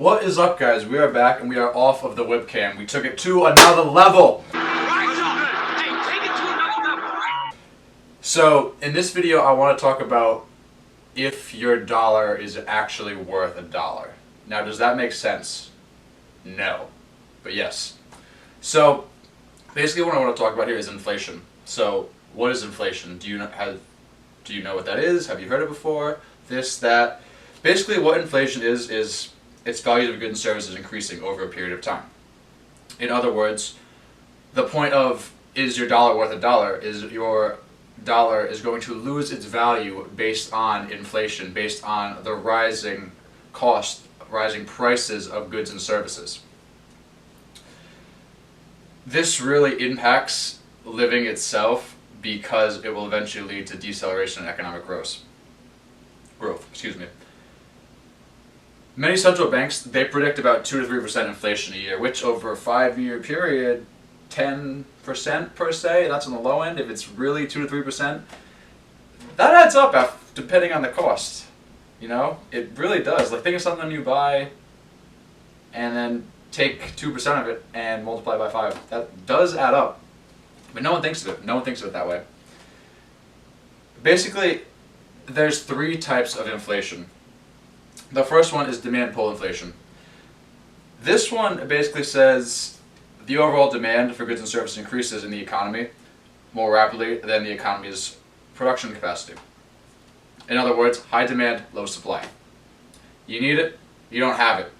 What is up, guys? We are back and we are off of the webcam. We took it to another level. So in this video I want to talk about if your dollar is actually worth $1. Now, does that make sense? No. But yes. So basically what I want to talk about here is inflation. So what is inflation? Do you know what that is? Have you heard it before? This, that. Basically what inflation is its value of goods and services increasing over a period of time. In other words, the point of is your dollar worth $1 is your dollar is going to lose its value based on inflation, based on the rising cost, rising prices of goods and services. This really impacts living itself because it will eventually lead to deceleration in economic growth. Many central banks, they predict about 2 to 3% inflation a year, which over a 5-year period, 10% per se, that's on the low end. If it's really 2 to 3%, that adds up depending on the cost. You know, it really does. Like, think of something you buy and then take 2% of it and multiply by 5. That does add up. But no one thinks of it. No one thinks of it that way. Basically, there's 3 types of inflation. The first one is demand pull inflation. This one basically says the overall demand for goods and services increases in the economy more rapidly than the economy's production capacity. In other words, high demand, low supply. You need it, you don't have it.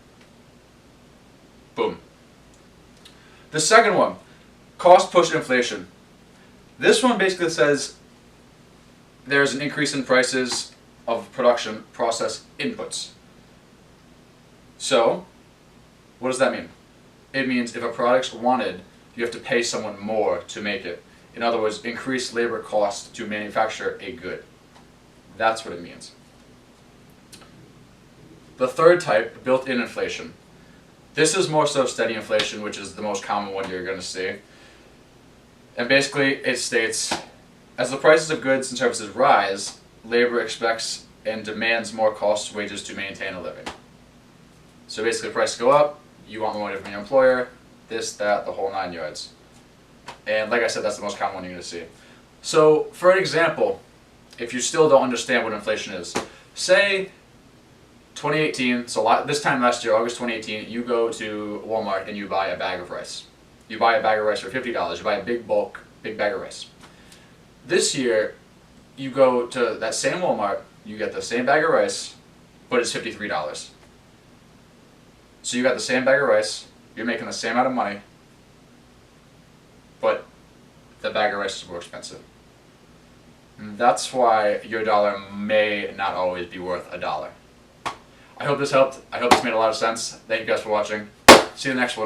Boom. The second one, cost push inflation. This one basically says there's an increase in prices of production process inputs. So, what does that mean? It means if a product's wanted, you have to pay someone more to make it. In other words, increase labor costs to manufacture a good. That's what it means. The third type, built-in inflation. This is more so steady inflation, which is the most common one you're going to see. And basically, it states, as the prices of goods and services rise, labor expects and demands more cost wages to maintain a living. So basically, prices go up, you want more money from your employer, this, that, the whole 9 yards. And like I said, that's the most common one you're going to see. So, for an example, if you still don't understand what inflation is, say 2018, so this time last year, August 2018, you go to Walmart and you buy a bag of rice. You buy a bag of rice for $50, you buy a big bag of rice. This year, you go to that same Walmart, you get the same bag of rice, but it's $53. So you got the same bag of rice, you're making the same amount of money, but the bag of rice is more expensive. And that's why your dollar may not always be worth $1. I hope this helped. I hope this made a lot of sense. Thank you guys for watching. See you in the next one.